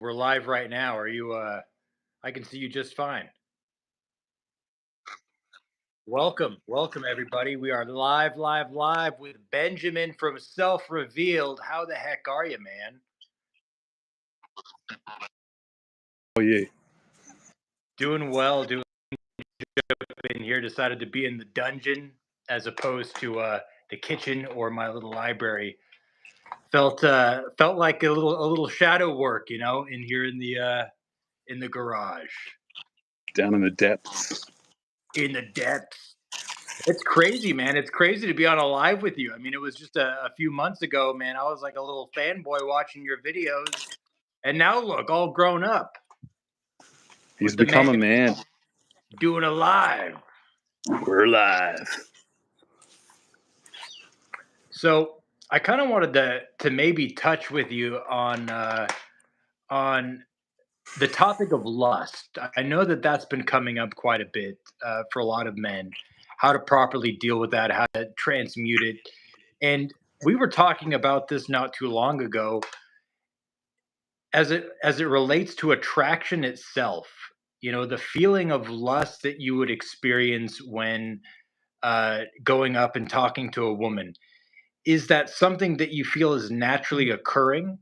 We're live right now. Are you I can see you just fine. Welcome everybody. We are live with Benjamin from Self Revealed. How the heck are you, man? Oh yeah. Doing well, doing in here. Decided to be in the dungeon as opposed to the kitchen or my little library. Felt like a little shadow work, in here in the garage. Down in the depths. In the depths. It's crazy, man. It's crazy to be on a live with you. I mean, it was just a few months ago, man. I was like a little fanboy watching your videos, and now look, all grown up He's with the become man a man. doing a live. We're live. So I kind of wanted to maybe touch with you on the topic of lust. I know that that's been coming up quite a bit for a lot of men. How to properly deal with that, how to transmute it, and we were talking about this not too long ago as it relates to attraction itself. The feeling of lust that you would experience when going up and talking to a woman, is that something that you feel is naturally occurring,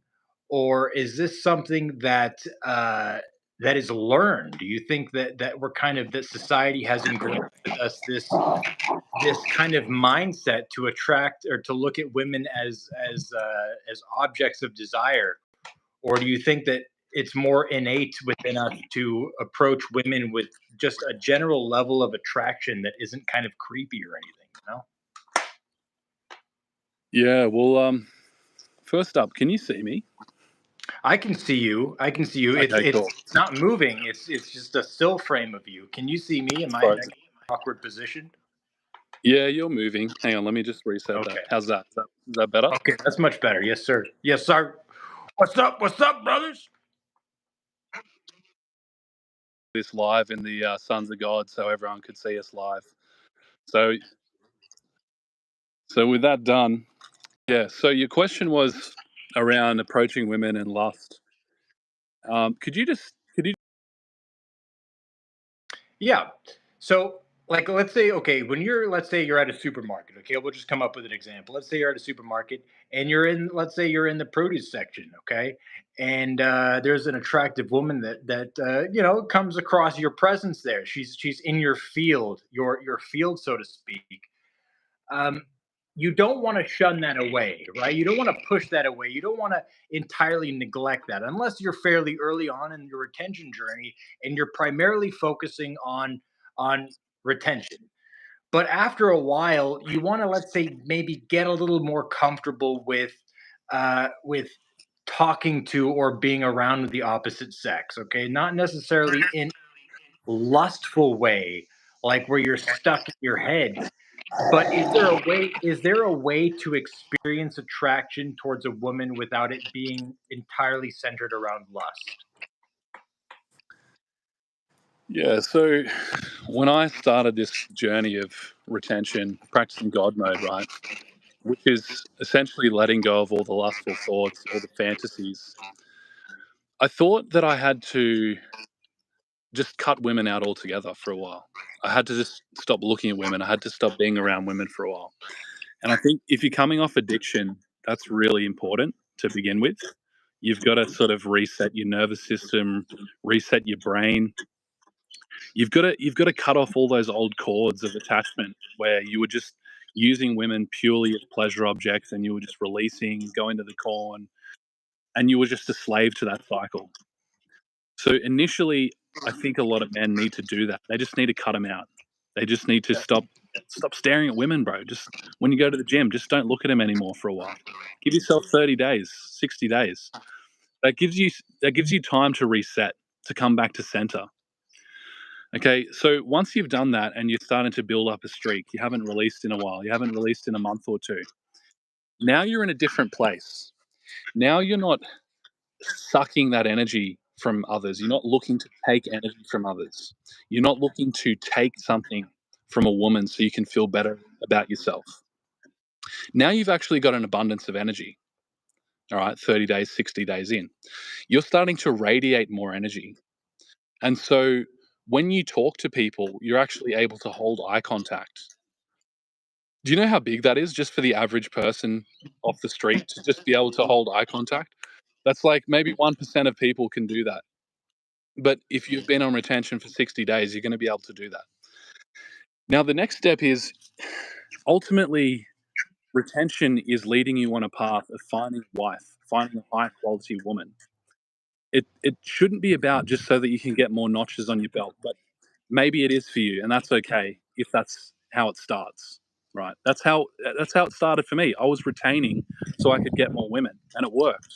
or is this something that is learned? Do you think that we're kind of that society has ingrained with us this kind of mindset to attract or to look at women as objects of desire, or do you think that it's more innate within us to approach women with just a general level of attraction that isn't kind of creepy or anything? Yeah, well, first up, can you see me? I can see you. I can see you. It's Okay, it's cool. it's not moving. It's just a still frame of you. Can you see me? Am I in Sorry. an awkward position? Yeah, you're moving. Hang on, let me just reset that. Okay. How's that? Is that better? Okay, that's much better. Yes, sir. Yes, sir. What's up? What's up, brothers? This live in the Sons of God, so everyone could see us live. So, so with that done, yeah. So your question was around approaching women and lust. Could you? Yeah. So, like, let's say, okay, let's say you're at a supermarket. Okay, we'll just come up with an example. Let's say you're at a supermarket and let's say you're in the produce section. Okay, and there's an attractive woman that comes across your presence there. She's in your field, your field, so to speak. Um, you don't want to shun that away, right? You don't want to push that away. You don't want to entirely neglect that unless you're fairly early on in your retention journey and you're primarily focusing on retention. But after a while, you want to, let's say, maybe get a little more comfortable with talking to or being around the opposite sex. Okay, not necessarily in lustful way, like where you're stuck in your head, but is there a way to experience attraction towards a woman without it being entirely centered around lust? Yeah. So when I started this journey of retention, practicing God mode, right, which is essentially letting go of all the lustful thoughts, all the fantasies. I thought that I had to just cut women out altogether for a while. I had to just stop looking at women. I had to stop being around women for a while. And I think if you're coming off addiction, that's really important to begin with. You've got to sort of reset your nervous system, reset your brain. You've got to cut off all those old cords of attachment where you were just using women purely as pleasure objects and you were just releasing, going to the corn, and you were just a slave to that cycle. So initially, I think a lot of men need to do that. They just need to cut them out. They just need to stop staring at women, bro. Just when you go to the gym, just don't look at them anymore for a while. Give yourself 30 days, 60 days. That gives you time to reset, to come back to center. Okay, so once you've done that and you're starting to build up a streak, you haven't released in a while, you haven't released in a month or two. Now you're in a different place. Now you're not sucking that energy from others. You're not looking to take energy from others. You're not looking to take something from a woman so you can feel better about yourself. Now you've actually got an abundance of energy. all right, 30 days, 60 days in, you're starting to radiate more energy. And so when you talk to people, you're actually able to hold eye contact. Do you know how big that is just for the average person off the street to just be able to hold eye contact? That's like maybe 1% of people can do that. But if you've been on retention for 60 days, you're going to be able to do that. Now, the next step is ultimately retention is leading you on a path of finding a wife, finding a high quality woman. It shouldn't be about just so that you can get more notches on your belt, but maybe it is for you, and that's okay if that's how it starts, right? That's how it started for me. I was retaining so I could get more women, and it worked.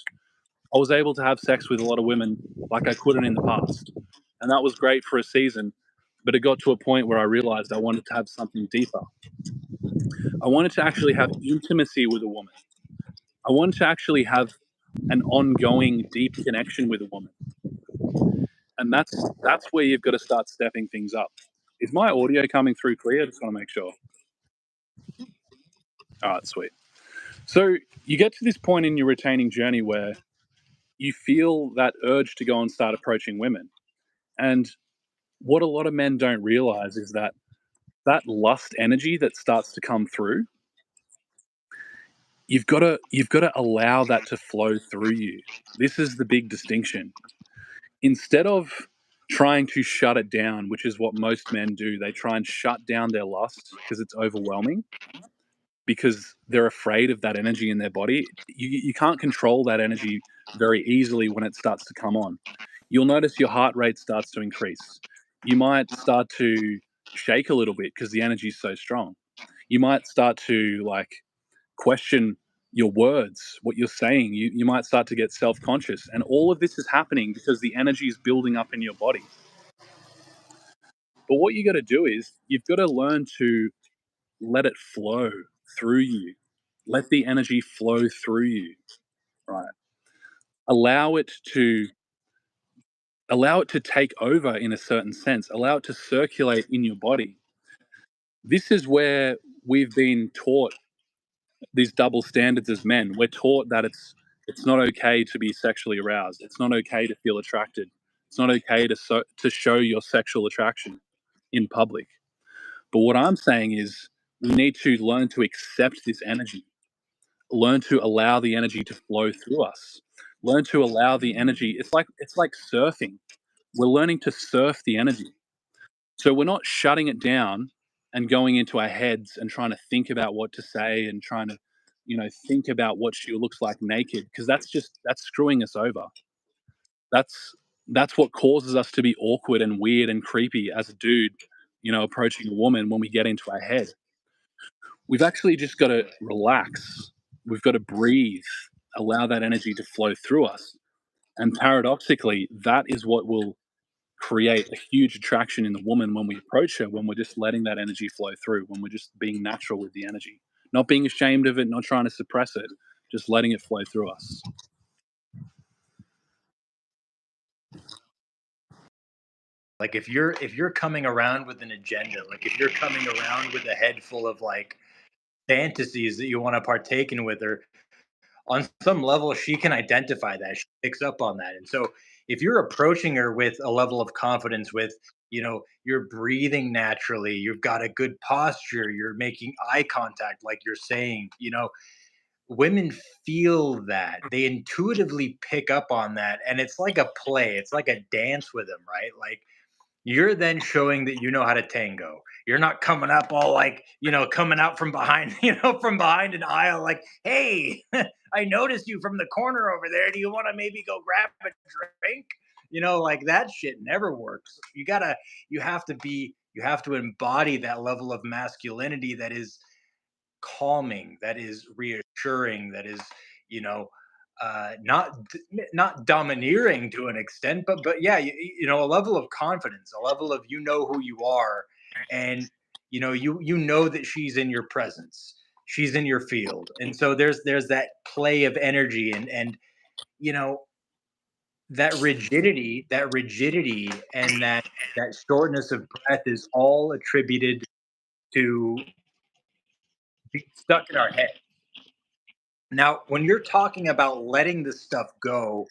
I was able to have sex with a lot of women like I couldn't in the past, and that was great for a season. But it got to a point where I realized I wanted to have something deeper. I wanted to actually have intimacy with a woman. I wanted to actually have an ongoing deep connection with a woman. And that's where you've got to start stepping things up. Is my audio coming through clear? I just want to make sure. All right, sweet. So you get to this point in your retaining journey where you feel that urge to go and start approaching women. And what a lot of men don't realize is that that lust energy that starts to come through, you've got to allow that to flow through you. This is the big distinction. Instead of trying to shut it down, which is what most men do, they try and shut down their lust because it's overwhelming, because they're afraid of that energy in their body. You can't control that energy very easily when it starts to come on. You'll notice your heart rate starts to increase. You might start to shake a little bit because the energy is so strong. You might start to like question your words, what you're saying. You might start to get self conscious. And all of this is happening because the energy is building up in your body. But what you got to do is you've got to learn to let it flow through you. Let the energy flow through you, right? Allow it to allow it to take over in a certain sense. Allow it to circulate in your body. This is where we've been taught these double standards as men. We're taught that it's not okay to be sexually aroused. It's not okay to feel attracted. It's not okay to show your sexual attraction in public. But what I'm saying is we need to learn to accept this energy. Learn to allow the energy to flow through us. Learn to allow the energy. It's like surfing. We're learning to surf the energy. So we're not shutting it down and going into our heads and trying to think about what to say and trying to, think about what she looks like naked, because that's screwing us over. That's that's what causes us to be awkward and weird and creepy as a dude, approaching a woman when we get into our head. We've actually just got to relax. We've got to breathe, allow that energy to flow through us. And paradoxically, that is what will create a huge attraction in the woman when we approach her, when we're just letting that energy flow through, when we're just being natural with the energy, not being ashamed of it, not trying to suppress it, just letting it flow through us. Like if you're coming around with an agenda, like if you're coming around with a head full of like fantasies that you want to partake in with her, on some level she can identify that. She picks up on that. And so if you're approaching her with a level of confidence, with you're breathing naturally, you've got a good posture, you're making eye contact like you're saying, women feel that. They intuitively pick up on that, and it's like a play, it's like a dance with them, right? Like you're then showing that you know how to tango. You're not coming up all like, coming out from behind, from behind an aisle, like, hey, I noticed you from the corner over there. Do you want to maybe go grab a drink? Like that shit never works. You have to embody that level of masculinity that is calming, that is reassuring, that is, you know, not domineering to an extent, but yeah, a level of confidence, a level of who you are, and you know that she's in your presence, she's in your field, and so there's that play of energy, and you know that rigidity and that shortness of breath is all attributed to being stuck in our head. Now, when you're talking about letting this stuff go,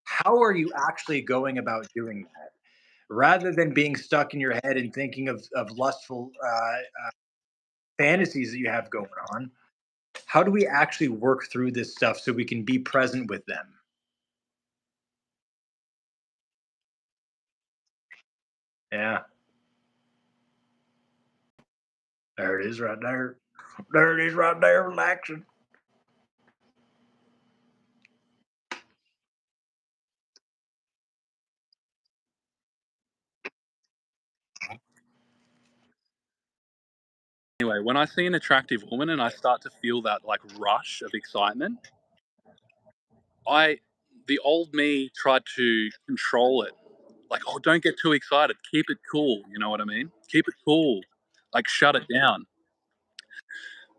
how are you actually going about doing that? Rather than being stuck in your head and thinking of lustful fantasies that you have going on, how do we actually work through this stuff so we can be present with them? Yeah, there it is right there. There it is right there, relaxing. Anyway, when I see an attractive woman and I start to feel that like rush of excitement, I the old me tried to control it. Like, oh, don't get too excited. Keep it cool. You know what I mean? Keep it cool. Like, shut it down.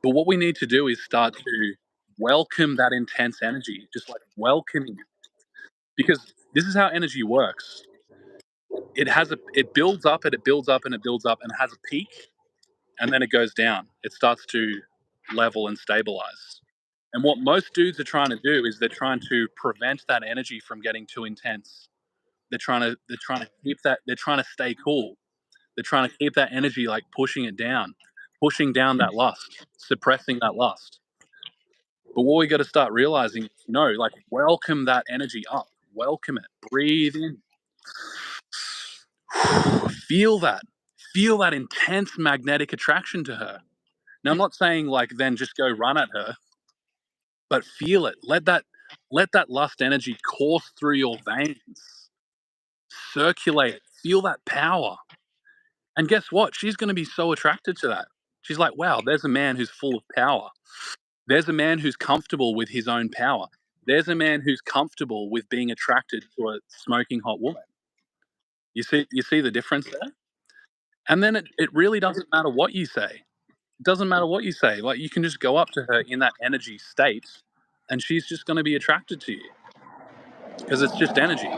But what we need to do is start to welcome that intense energy, just like welcoming it. Because this is how energy works. It builds up and it builds up and it builds up and has a peak and then it goes down. It starts to level and stabilize. And what most dudes are trying to do is they're trying to prevent that energy from getting too intense. They're trying to keep that they're trying to stay cool. They're trying to keep that energy like pushing it down, pushing down that lust, suppressing that lust. But what we got to start realizing is, no, like welcome that energy up, welcome it, breathe in, feel that, feel that intense magnetic attraction to her. Now, I'm not saying like then just go run at her, but feel it. Let that lust energy course through your veins, circulate, feel that power. And guess what? She's going to be so attracted to that. She's like, wow, there's a man who's full of power. There's a man who's comfortable with his own power. There's a man who's comfortable with being attracted to a smoking hot woman. You see the difference there? And then it really doesn't matter what you say. It doesn't matter what you say. Like you can just go up to her in that energy state and she's just going to be attracted to you because it's just energy.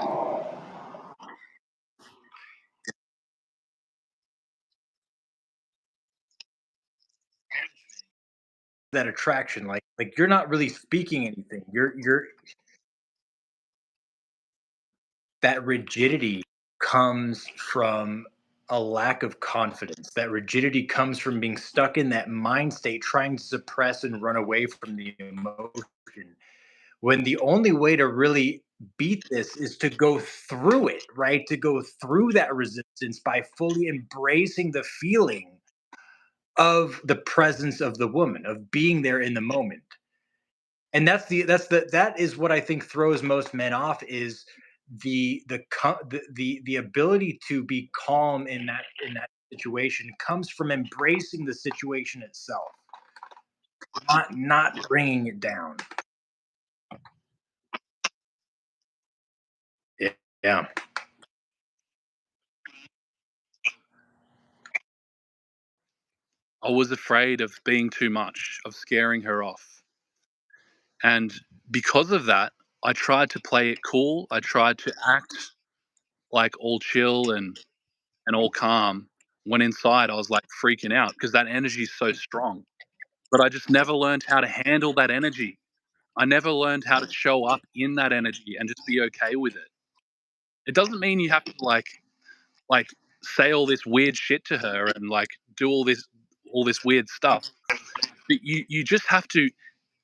That attraction, like you're not really speaking anything. You're that rigidity comes from a lack of confidence. That rigidity comes from being stuck in that mind state, trying to suppress and run away from the emotion. When the only way to really beat this is to go through it, right? To go through that resistance by fully embracing the feeling of the presence of the woman, of being there in the moment. And that is what I think throws most men off is the ability to be calm in that situation comes from embracing the situation itself, not bringing it down. Yeah, yeah. I was afraid of being too much, of scaring her off. And because of that, I tried to play it cool. I tried to act like all chill and all calm. When inside, I was like freaking out because that energy is so strong. But I just never learned how to handle that energy. I never learned how to show up in that energy and just be okay with it. It doesn't mean you have to like say all this weird shit to her and like do all this weird stuff. But you just have to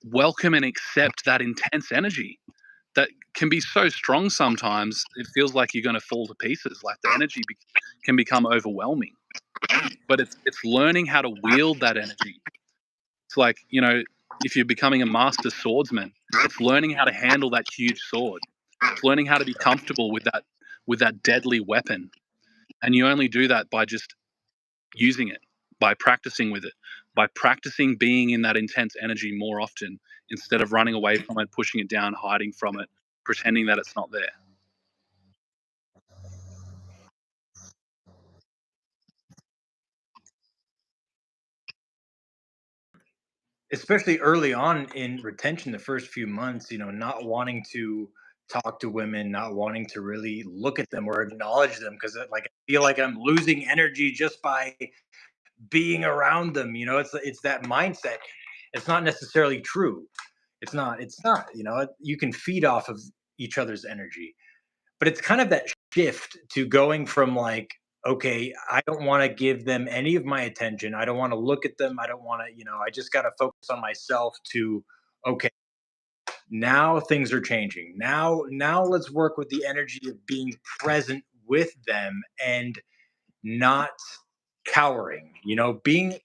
welcome and accept that intense energy that can be so strong sometimes it feels like you're going to fall to pieces, like the energy can become overwhelming, but it's learning how to wield that energy. It's like, if you're becoming a master swordsman, it's learning how to handle that huge sword. It's learning how to be comfortable with that deadly weapon. And you only do that by just using it, by practicing with it, by practicing being in that intense energy more often instead of running away from it, pushing it down, hiding from it, pretending that it's not there. Especially early on in retention, the first few months, not wanting to talk to women, not wanting to really look at them or acknowledge them because like I feel like I'm losing energy just by being around them. It's that mindset. It's not necessarily true. It's not, you can feed off of each other's energy. But it's kind of that shift to going from like, okay, I don't want to give them any of my attention. I don't want to look at them. I don't want to, I just got to focus on myself to, okay, now things are changing. Now let's work with the energy of being present with them and not cowering, being,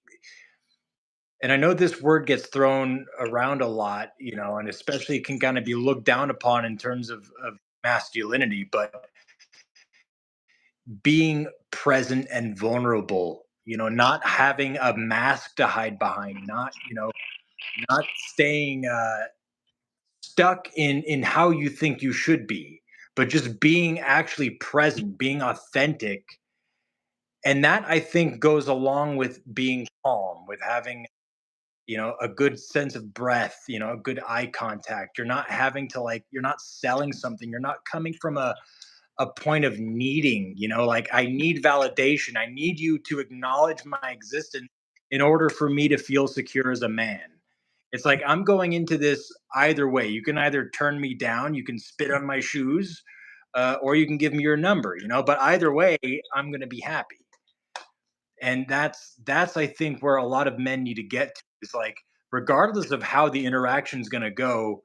and I know this word gets thrown around a lot, and especially can kind of be looked down upon in terms of masculinity, but being present and vulnerable, not having a mask to hide behind, not staying stuck in how you think you should be, but just being actually present, being authentic. And that I think goes along with being calm, with having, a good sense of breath, a good eye contact. You're not having to like, you're not selling something. You're not coming from a point of needing, like I need validation. I need you to acknowledge my existence in order for me to feel secure as a man. It's like I'm going into this either way. You can either turn me down, you can spit on my shoes, or you can give me your number, but either way, I'm going to be happy. And that's I think where a lot of men need to get to is like, regardless of how the interaction is going to go,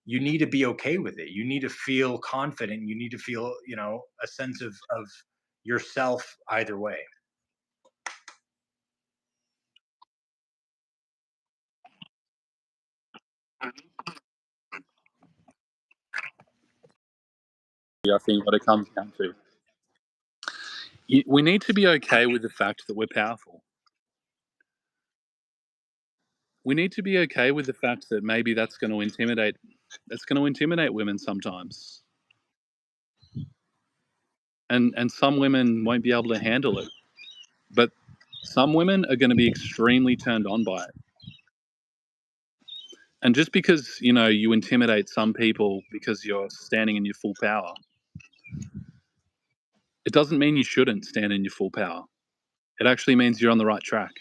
you need to be okay with it. You need to feel confident. You need to feel, a sense of yourself either way. I think what it comes down to. We need to be okay with the fact that we're powerful. We need to be okay with the fact that maybe that's going to intimidate women sometimes. And some women won't be able to handle it. But some women are going to be extremely turned on by it. And just because, you intimidate some people because you're standing in your full power, it doesn't mean you shouldn't stand in your full power. It actually means you're on the right track.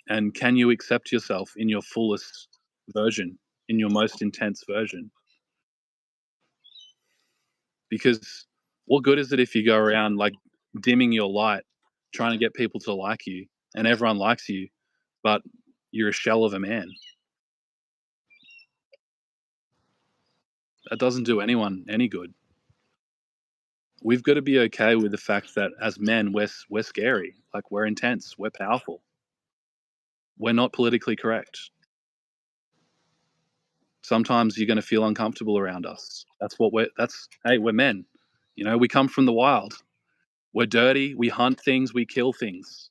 And can you accept yourself in your fullest version, in your most intense version? Because what good is it if you go around like dimming your light, trying to get people to like you, and everyone likes you, but you're a shell of a man? That doesn't do anyone any good. We've got to be okay with the fact that as men, we're scary. Like we're intense, we're powerful, we're not politically correct. Sometimes you're going to feel uncomfortable around us. Hey, we're men. We come from the wild. We're dirty. We hunt things. We kill things.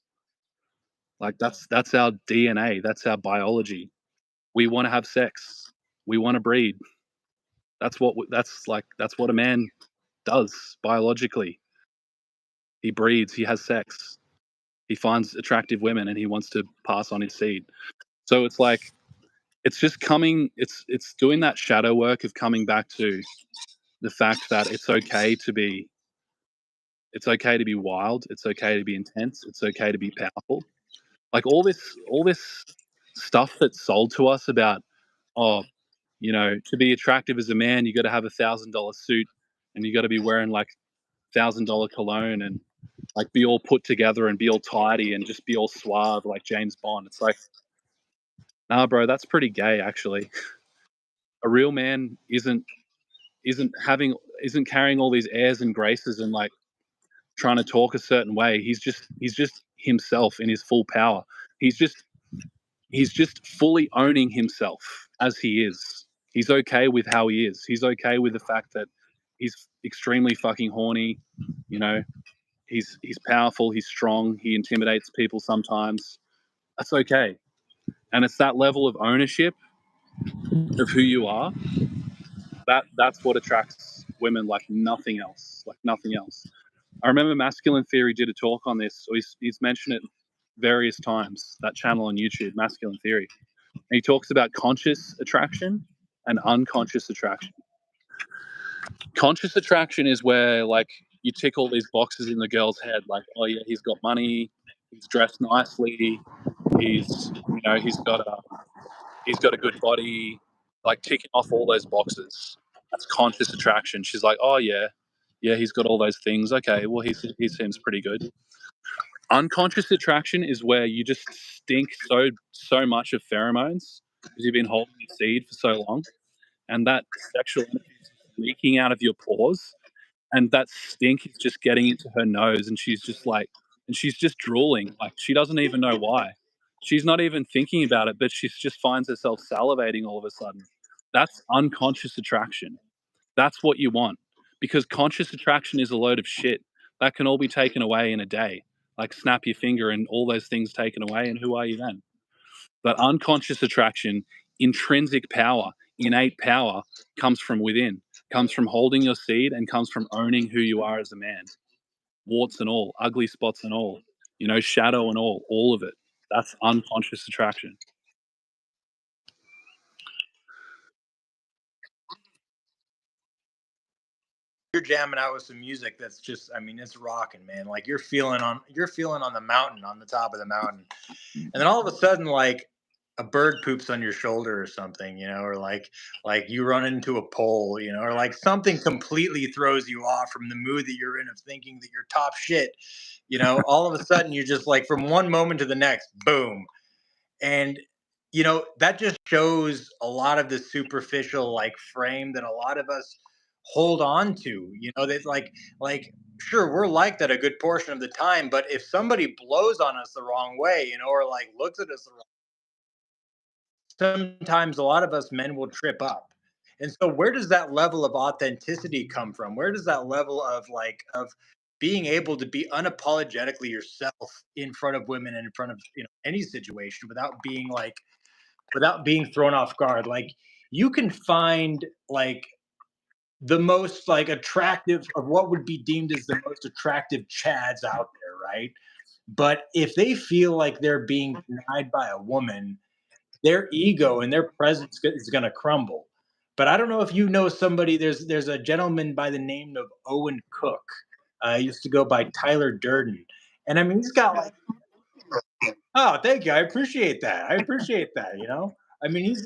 Like that's our DNA. That's our biology. We want to have sex. We want to breed. That's what a man does biologically. He breeds. He has sex. He finds attractive women, and he wants to pass on his seed. So it's like it's just coming. It's doing that shadow work of coming back to the fact that it's okay to be wild. It's okay to be intense. It's okay to be powerful. Like all this stuff that's sold to us about, oh, to be attractive as a man, you got to have $1,000 suit, and you got to be wearing like $1,000 cologne, and like be all put together and be all tidy and just be all suave like James Bond. It's like, nah, bro, that's pretty gay actually. A real man isn't carrying all these airs and graces and like trying to talk a certain way. He's just himself in his full power. He's just fully owning himself as he is. He's okay with how he is. He's okay with the fact that he's extremely fucking horny. You know, he's powerful. He's strong. He intimidates people sometimes. That's okay. And it's that level of ownership of who you are that's what attracts women like nothing else. Like nothing else. I remember Masculine Theory did a talk on this, or he's mentioned it various times. That channel on YouTube, Masculine Theory. And he talks about conscious attraction and unconscious attraction. Conscious attraction is where like you tick all these boxes in the girl's head, like, oh yeah, he's got money, he's dressed nicely, He's got a good body, like ticking off all those boxes. That's conscious attraction. She's like, oh yeah, yeah, he's got all those things. Okay, well he seems pretty good. Unconscious attraction is where you just stink so much of pheromones because you've been holding your seed for so long, and that sexual energy is just leaking out of your pores, and that stink is just getting into her nose, and she's just drooling, like she doesn't even know why. She's not even thinking about it, but she just finds herself salivating all of a sudden. That's unconscious attraction. That's what you want. Because conscious attraction is a load of shit. That can all be taken away in a day. Like snap your finger and all those things taken away, and who are you then? But unconscious attraction, intrinsic power, innate power comes from within, comes from holding your seed and comes from owning who you are as a man. Warts and all, ugly spots and all, shadow and all of it. That's unconscious attraction. You're jamming out with some music that's just, I mean, it's rocking, man. Like you're feeling on the mountain, on the top of the mountain. And then all of a sudden, like a bird poops on your shoulder or something, or like you run into a pole, or like something completely throws you off from the mood that you're in of thinking that you're top shit. All of a sudden you're just like from one moment to the next, boom. And that just shows a lot of the superficial like frame that a lot of us hold on to. That like sure, we're like that a good portion of the time, but if somebody blows on us the wrong way, or like looks at us the wrong, sometimes a lot of us men will trip up. And so where does that level of authenticity come from? Where does that level of like of being able to be unapologetically yourself in front of women and in front of any situation without being thrown off guard? Like you can find like the most like attractive of what would be deemed as the most attractive chads out there, right? But if they feel like they're being denied by a woman, their ego and their presence is going to crumble. But I don't know if you know somebody. There's a gentleman by the name of Owen Cook. He used to go by Tyler Durden, and I mean he's got like, oh, thank you. I appreciate that. I appreciate that. I mean, he's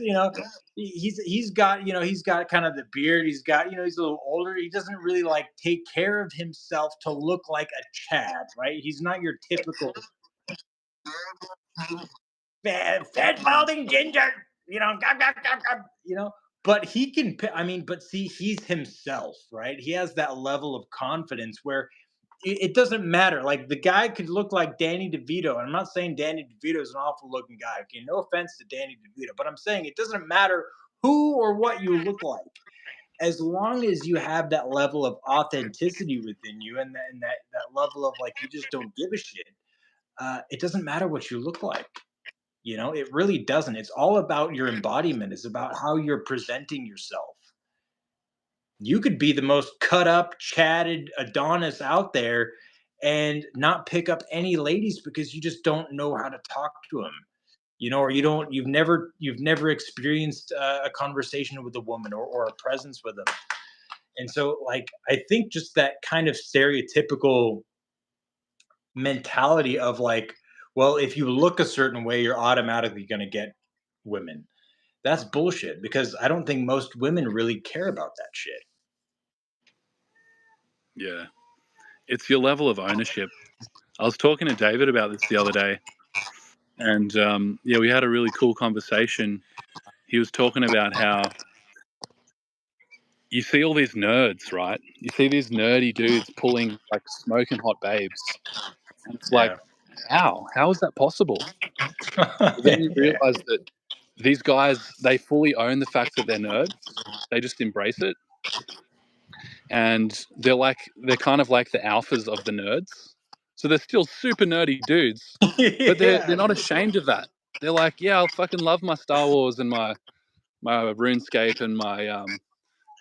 got he's got kind of the beard. He's got he's a little older. He doesn't really like take care of himself to look like a Chad, right? He's not your typical fat balding ginger. Gum, gum, gum, gum, But he can. I mean, but see, he's himself, right? He has that level of confidence where it doesn't matter. Like the guy could look like Danny DeVito. And I'm not saying Danny DeVito is an awful looking guy. Okay, no offense to Danny DeVito, but I'm saying it doesn't matter who or what you look like, as long as you have that level of authenticity within you and that level of like you just don't give a shit. It doesn't matter what you look like. It really doesn't. It's all about your embodiment. It's about how you're presenting yourself. You could be the most cut up, chatted Adonis out there and not pick up any ladies because you just don't know how to talk to them. Or you've never experienced a conversation with a woman or a presence with them. And so, like, I think just that kind of stereotypical mentality of like, well, if you look a certain way, you're automatically going to get women. That's bullshit because I don't think most women really care about that shit. Yeah. It's your level of ownership. I was talking to David about this the other day, and yeah, we had a really cool conversation. He was talking about how you see all these nerds, right? You see these nerdy dudes pulling like smoking hot babes, and it's like, Yeah. how is that possible? But then you Yeah. realize that these guys, they fully own the fact that they're nerds. They just embrace it, and they're kind of like the alphas of the nerds. So they're still super nerdy dudes, but they're Yeah. not ashamed of that. They're like, yeah, I'll fucking love my Star Wars and my RuneScape and my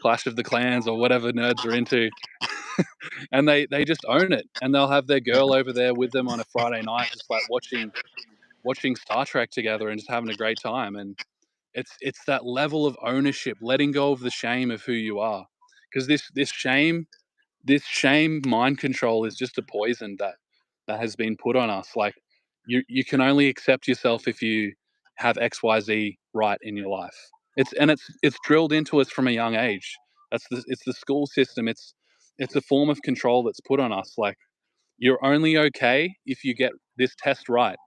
Clash of the Clans or whatever nerds are into, and they just own it. And they'll have their girl over there with them on a Friday night, just like watching Star Trek together and just having a great time. And it's that level of ownership, letting go of the shame of who you are, because this shame mind control is just a poison that has been put on us. Like You can only accept yourself if you have XYZ right in your life. It's drilled into us from a young age. It's the school system. It's a form of control that's put on us. Like, you're only okay if you get this test right.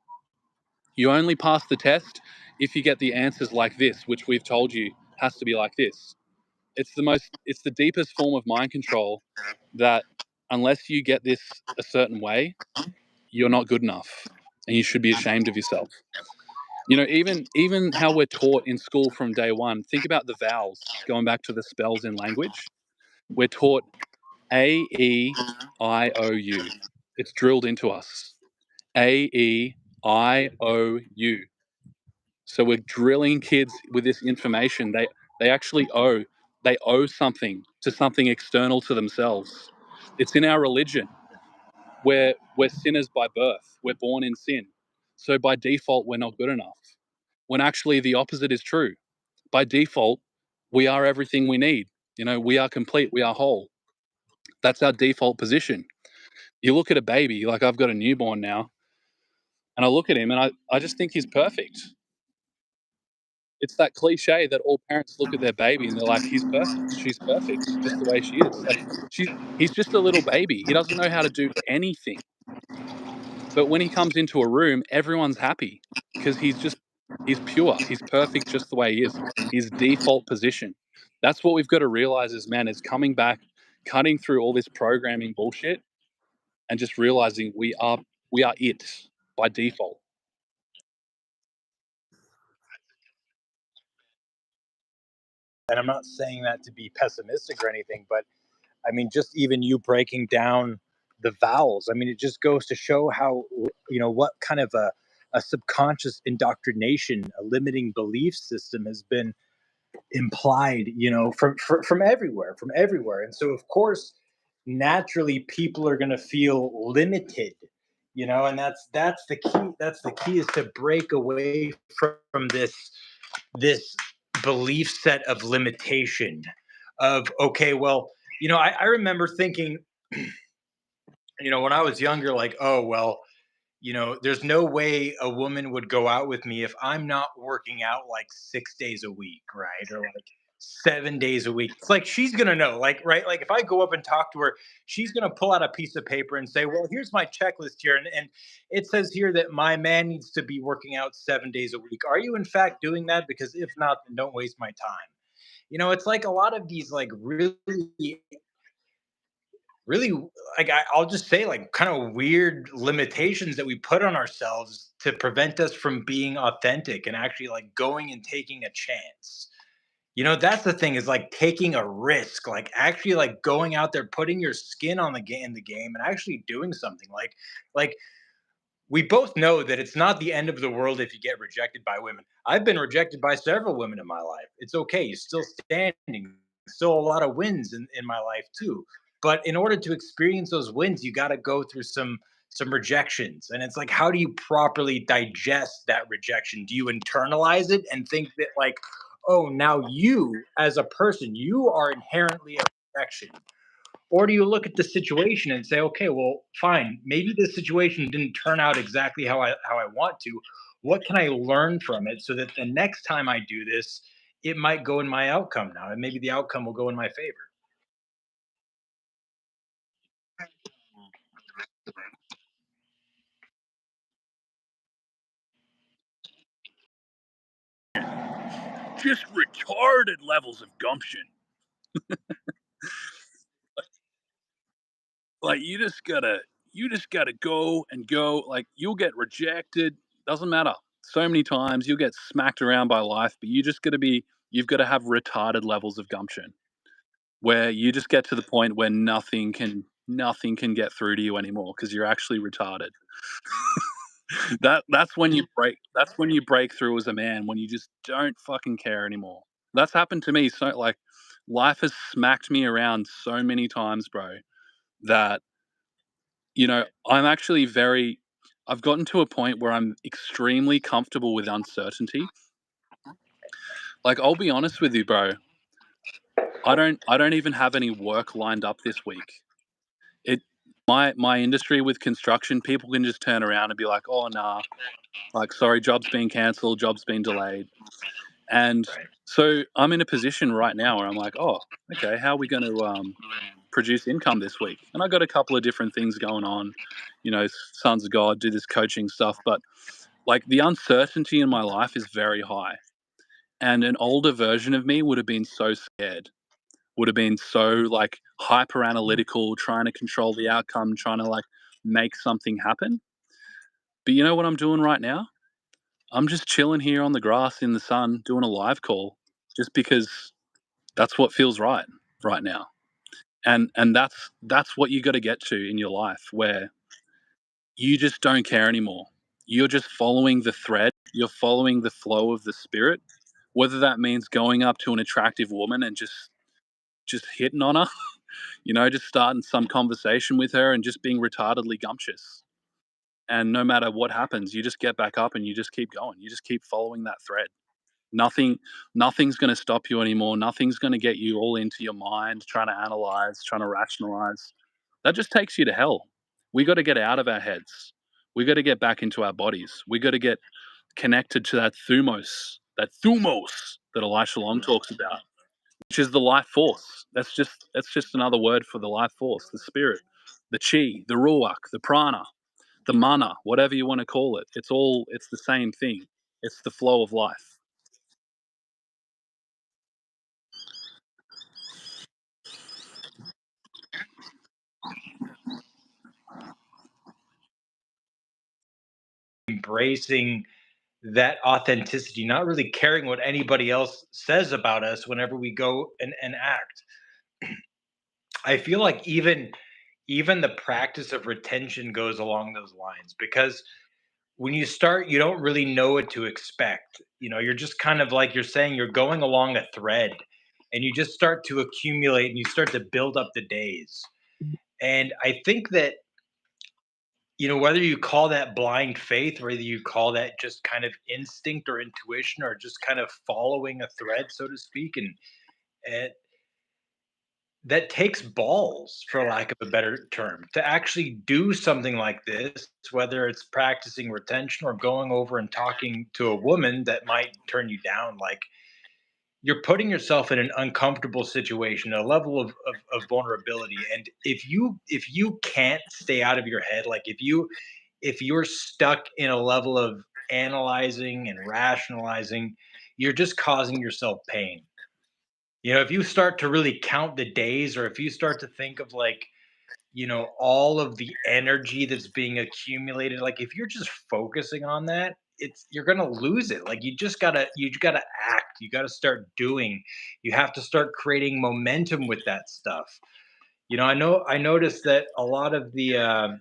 You only pass the test if you get the answers like this, which we've told you has to be like this. It's the deepest form of mind control that unless you get this a certain way, you're not good enough and you should be ashamed of yourself. Even how we're taught in school from day one, think about the vowels, going back to the spells in language. We're taught A-E-I-O-U. It's drilled into us. A-E-I-O-U. So we're drilling kids with this information. They actually owe something to something external to themselves. It's in our religion. We're sinners by birth. We're born in sin. So by default, we're not good enough. When actually the opposite is true. By default, we are everything we need. We are complete. We are whole. That's our default position. You look at a baby, like I've got a newborn now, and I look at him and I just think he's perfect. It's that cliche that all parents look at their baby and they're like, he's perfect. She's perfect just the way she is. Like, he's just a little baby. He doesn't know how to do anything. But when he comes into a room, everyone's happy because he's pure. He's perfect just the way he is. His default position. That's what we've got to realize as men, is coming back, cutting through all this programming bullshit and just realizing we are it by default. And I'm not saying that to be pessimistic or anything, but I mean, just even you breaking down the vowels, I mean, it just goes to show how, what kind of a subconscious indoctrination, a limiting belief system has been implied, from everywhere. And so, of course, naturally, people are going to feel limited, and that's the key. That's the key, is to break away from this belief set of limitation. Of, okay, well, I remember thinking, when I was younger, like, oh well, there's no way a woman would go out with me if I'm not working out like 6 days a week, right? Or like 7 days a week. It's like she's gonna know, like, right? Like, if I go up and talk to her, she's gonna pull out a piece of paper and say, well, here's my checklist here. And it says here that my man needs to be working out 7 days a week. Are you in fact doing that? Because if not, then don't waste my time. It's like a lot of these, like, really, like, I'll just say, like, kind of weird limitations that we put on ourselves to prevent us from being authentic and actually, like, going and taking a chance. That's the thing, is like taking a risk, like actually, like, going out there, putting your skin on the game and actually doing something, like we both know that it's not the end of the world if you get rejected by women. I've been rejected by several women in my life. It's okay. You're still standing. Still a lot of wins in my life too. But in order to experience those wins, you got to go through some rejections. And it's like, how do you properly digest that rejection? Do you internalize it and think that, like, oh, now you as a person, you are inherently a rejection? Or do you look at the situation and say, okay, well, fine, maybe this situation didn't turn out exactly how I want to. What can I learn from it so that the next time I do this, it might go in my outcome now, and maybe the outcome will go in my favor. Just retarded levels of gumption. Like, you just gotta go and go. Like, you'll get rejected. Doesn't matter. So many times you'll get smacked around by life, but you've got to have retarded levels of gumption where you just get to the point where nothing can get through to you anymore because you're actually retarded. That's when you break through as a man, when you just don't fucking care anymore. That's happened to me. So, like, life has smacked me around so many times, bro, that I'm actually very I've gotten to a point where I'm extremely comfortable with uncertainty. Like, I'll be honest with you, bro. I don't even have any work lined up this week. It My industry with construction, people can just turn around and be like, "Oh, nah, like sorry, job's been cancelled, job's been delayed." And Right. so I'm in a position right now where I'm like, "Oh, okay, how are we going to produce income this week?" And I got a couple of different things going on, sons of God, do this coaching stuff, but like the uncertainty in my life is very high. And an older version of me would have been so scared, would have been so like hyper analytical, trying to control the outcome, trying to like make something happen. But you know what I'm doing right now? I'm just chilling here on the grass in the sun doing a live call just because that's what feels right now. And that's what you got to get to in your life where you just don't care anymore. You're just following the thread, you're following the flow of the spirit, whether that means going up to an attractive woman and just hitting on her, just starting some conversation with her and just being retardedly gumptious. And no matter what happens, you just get back up and you just keep going. You just keep following that thread. Nothing nothing's going to stop you anymore. Nothing's going to get you all into your mind trying to analyze, trying to rationalize. That just takes you to hell. We got to get out of our heads. We got to get back into our bodies. We got to get connected to that thumos that Elisha Long talks about, which is the life force. That's just another word for the life force, the spirit, the chi, the ruach, the prana, the mana, whatever you want to call it. It's the same thing. It's the flow of life. Embracing that authenticity, not really caring what anybody else says about us whenever we go and act. I feel like even the practice of retention goes along those lines because when you start, you don't really know what to expect. You're just kind of like you're saying, you're going along a thread and you just start to accumulate and you start to build up the days. And I think that, whether you call that blind faith, whether you call that just kind of instinct or intuition or just kind of following a thread, so to speak, and that takes balls, for lack of a better term, to actually do something like this, whether it's practicing retention or going over and talking to a woman that might turn you down. Like, you're putting yourself in an uncomfortable situation, a level of vulnerability. And if you can't stay out of your head, like if you're stuck in a level of analyzing and rationalizing, you're just causing yourself pain. If you start to really count the days, or if you start to think of, like, all of the energy that's being accumulated, like if you're just focusing on that, you're going to lose it. Like, you just got to act, you got to start doing, you have to start creating momentum with that stuff. I noticed that a lot of the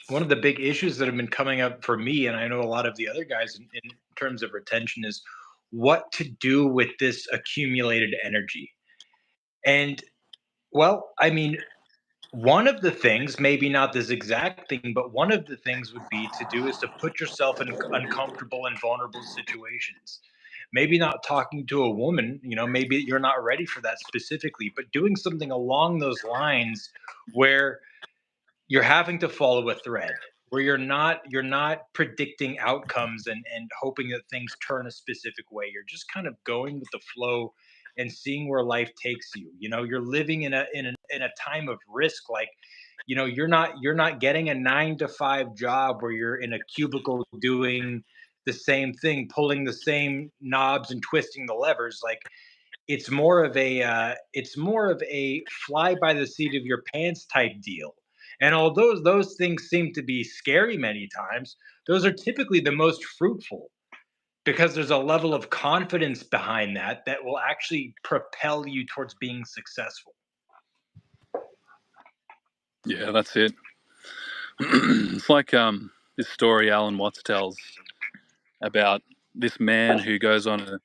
one of the big issues that have been coming up for me, and I know a lot of the other guys in terms of retention, is what to do with this accumulated energy. And, well, I mean, one of the things, maybe not this exact thing, but one of the things would be to do is to put yourself in uncomfortable and vulnerable situations. Maybe not talking to a woman, maybe you're not ready for that specifically, but doing something along those lines where you're having to follow a thread, where you're not predicting outcomes and hoping that things turn a specific way. You're just kind of going with the flow and seeing where life takes you. You're living in a time of risk. Like, you're not getting a 9 to 5 job where you're in a cubicle doing the same thing, pulling the same knobs and twisting the levers. Like, it's more of a fly by the seat of your pants type deal. And although those things seem to be scary many times, those are typically the most fruitful because there's a level of confidence behind that will actually propel you towards being successful. Yeah, that's it. It's like this story Alan Watts tells about this man who goes on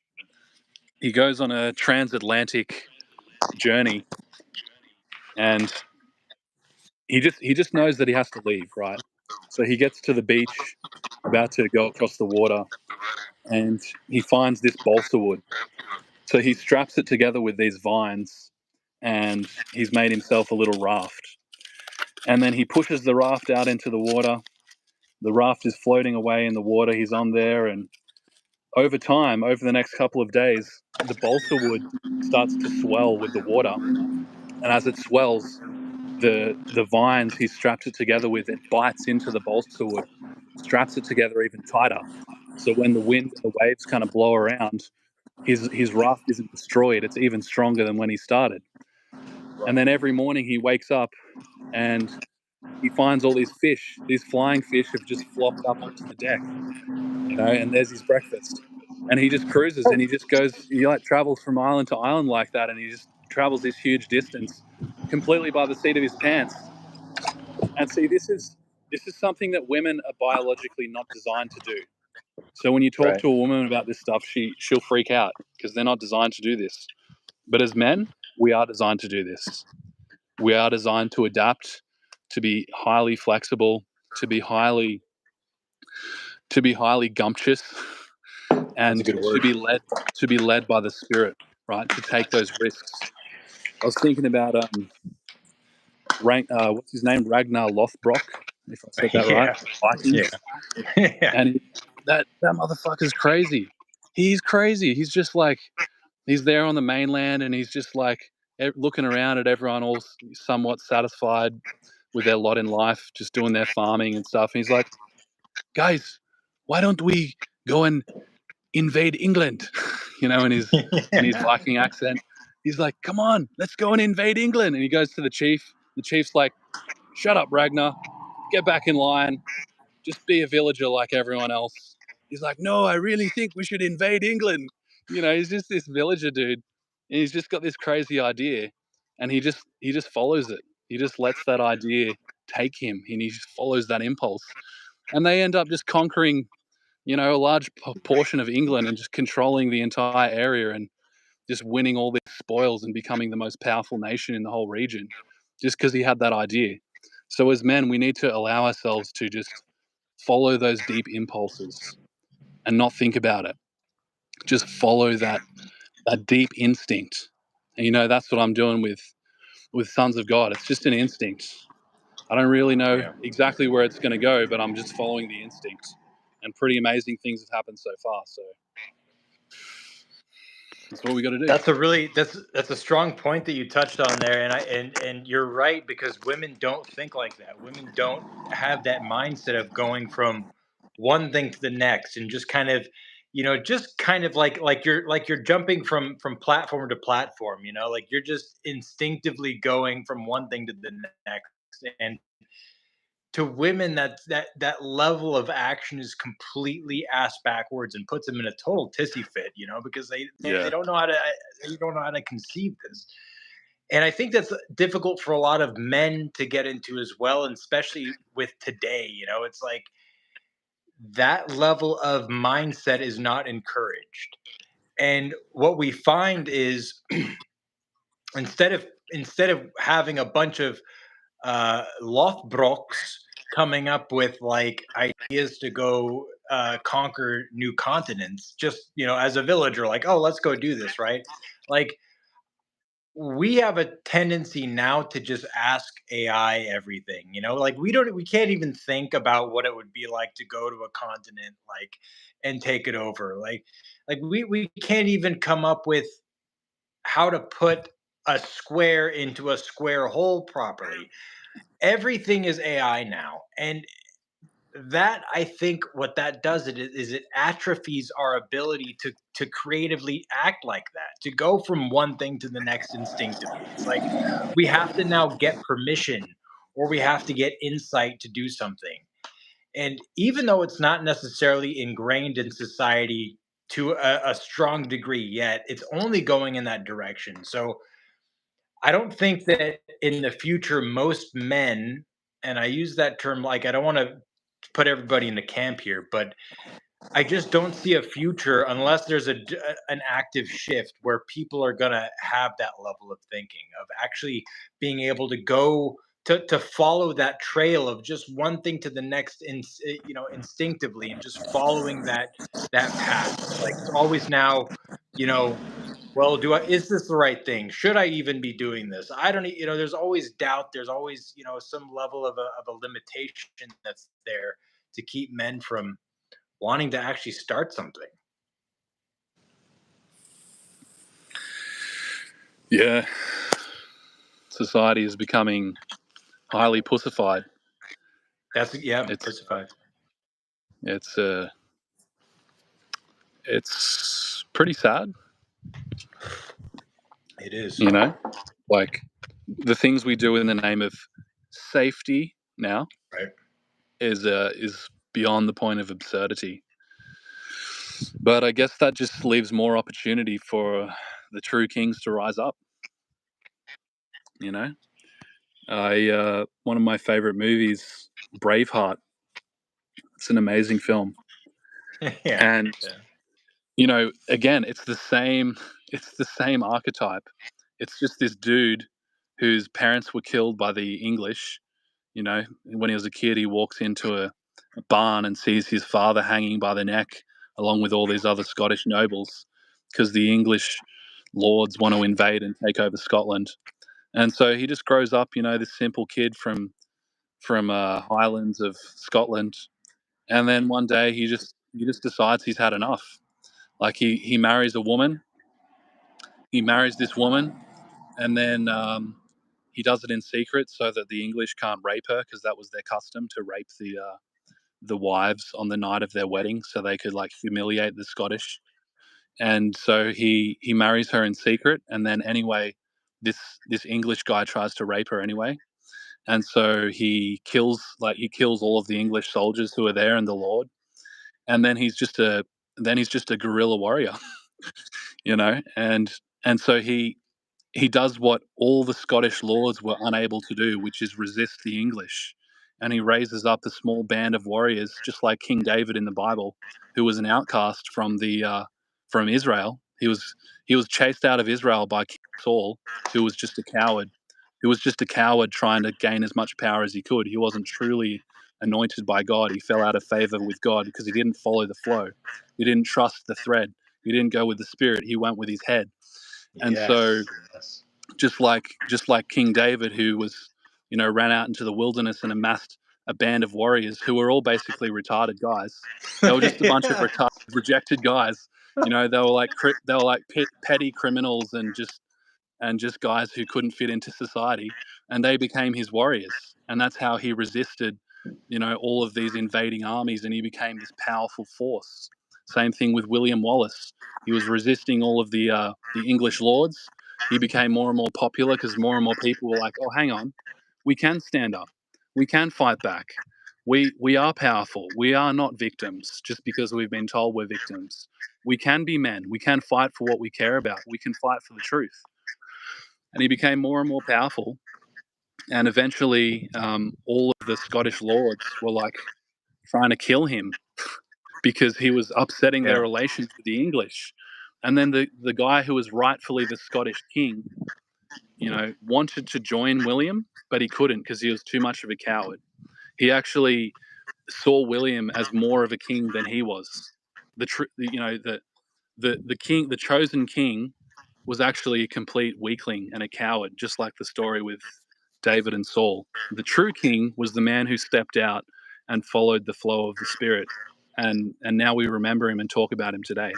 a transatlantic journey, and he just knows that he has to leave, right? So he gets to the beach, about to go across the water, and he finds this balsa wood. So he straps it together with these vines, and he's made himself a little raft. And then he pushes the raft out into the water. The raft is floating away in the water. He's on there, and over time, over the next couple of days, the balsa wood starts to swell with the water. And as it swells, the vines he straps it together with, it bites into the balsa wood, straps it together even tighter. So when the wind and the waves kind of blow around, his raft isn't destroyed. It's even stronger than when he started. And then every morning he wakes up and he finds all these fish. These flying fish have just flopped up onto the deck, and there's his breakfast. And he just cruises and he just goes, he like travels from island to island like that, and he just travels this huge distance completely by the seat of his pants. And see, this is something that women are biologically not designed to do. So when you talk Right. to a woman about this stuff, she'll freak out because they're not designed to do this. But as men, we are designed to do this. We are designed to adapt, to be highly flexible, to be highly gumptious, That's a and good word. to be led by the spirit, right? To take those risks. I was thinking about what's his name, Ragnar Lothbrok, if I said that right, Yeah. Yeah. Vikings, Yeah. and that motherfucker's crazy. He's crazy. He's just like he's there on the mainland, and he's just like looking around at everyone, all somewhat satisfied with their lot in life, just doing their farming and stuff. And he's like, guys, why don't we go and invade England? In his Yeah. Viking accent. He's like, come on, let's go and invade England. And he goes to the chief. The chief's like, shut up, Ragnar. Get back in line. Just be a villager like everyone else. He's like, no, I really think we should invade England. He's just this villager dude. And he's just got this crazy idea. And he just follows it. He just lets that idea take him. And he just follows that impulse. And they end up just conquering, a large portion of England and just controlling the entire area and just winning all these spoils and becoming the most powerful nation in the whole region just because he had that idea. So as men, we need to allow ourselves to just follow those deep impulses and not think about it. Just follow that deep instinct. And that's what I'm doing with Sons of God. It's just an instinct. I don't really know Yeah. exactly where it's going to go, but I'm just following the instinct. And pretty amazing things have happened so far. So that's what we got to do. That's a strong point that you touched on there, and you're right, because women don't think like that. Women don't have that mindset of going from one thing to the next and just kind of, just kind of like you're jumping from platform to platform, like you're just instinctively going from one thing to the next. And to women, that level of action is completely ass backwards and puts them in a total tissy fit, because they Yeah. don't know how to conceive this. And I think that's difficult for a lot of men to get into as well, and especially with today, it's like that level of mindset is not encouraged. And what we find is, instead of having a bunch of Lothbrocks coming up with like ideas to go conquer new continents, just as a villager, like, oh, let's go do this, right? Like, we have a tendency now to just ask AI everything, like we can't even think about what it would be like to go to a continent, like, and take it over, like we can't even come up with how to put a square into a square hole properly. Everything is AI now. And that, I think what that does, is it atrophies our ability to creatively act like that, to go from one thing to the next instinctively. It's like we have to now get permission, or we have to get insight to do something. And even though it's not necessarily ingrained in society to a strong degree yet, it's only going in that direction. So I don't think that in the future, most men, and I use that term, like, I don't want to put everybody in the camp here, but I just don't see a future unless there's an active shift where people are going to have that level of thinking, of actually being able to go to follow that trail of just one thing to the next, instinctively, and just following that path. Like, it's always now, you know well, do I is this the right thing? Should I even be doing this? I don't there's always doubt, there's always, some level of a limitation that's there to keep men from wanting to actually start something. Yeah, society is becoming highly pussified. That's yeah, It's pussified. it's uh it's pretty sad, It is. you know. Like the things we do in the name of safety now Right. is beyond the point of absurdity. But I guess that just leaves more opportunity for the true kings to rise up. You know, I one of my favorite movies, Braveheart. It's an amazing film, Yeah. and Yeah. again, it's the same. It's the same archetype. It's just this dude whose parents were killed by the English. When he was a kid, he walks into a barn and sees his father hanging by the neck, along with all these other Scottish nobles, because the English lords want to invade and take over Scotland. And so he just grows up, this simple kid from Highlands of Scotland, and then one day he just decides he's had enough. Like he marries a woman, he marries this woman, and then he does it in secret so that the English can't rape her, because that was their custom, to rape the wives on the night of their wedding, so they could like humiliate the Scottish. And so he marries her in secret, and then anyway, this English guy tries to rape her anyway, and so he kills all of the English soldiers who are there and the Lord, and then he's just a guerrilla warrior, and so he does what all the Scottish lords were unable to do, which is resist the English. And he raises up a small band of warriors, just like King David in the Bible, who was an outcast from Israel. He was chased out of Israel by King Saul, who was just a coward, trying to gain as much power as he could. He wasn't truly anointed by God. He fell out of favor with God because he didn't follow the flow. He didn't trust the thread. He didn't go with the Spirit. He went with his head. And so Yes. Yes. just like King David, who ran out into the wilderness and amassed a band of warriors who were all basically retarded guys. They were just a bunch of Yeah. retarded, rejected guys. They were like petty criminals and just guys who couldn't fit into society, and they became his warriors, and that's how he resisted all of these invading armies, and he became this powerful force. Same thing with William Wallace. He was resisting all of the English lords. He became more and more popular because more and more people were like, oh, hang on, we can stand up, we can fight back, we are powerful, we are not victims just because we've been told we're victims. We can be men, we can fight for what we care about, we can fight for the truth. And he became more and more powerful. And eventually, all of the Scottish lords were like trying to kill him because he was upsetting their Yeah. relations with the English. And then the guy who was rightfully the Scottish king, wanted to join William, but he couldn't because he was too much of a coward. He actually saw William as more of a king than he was. The king, the chosen king, was actually a complete weakling and a coward, just like the story with David and Saul. The true king was the man who stepped out and followed the flow of the Spirit, and now we remember him and talk about him today.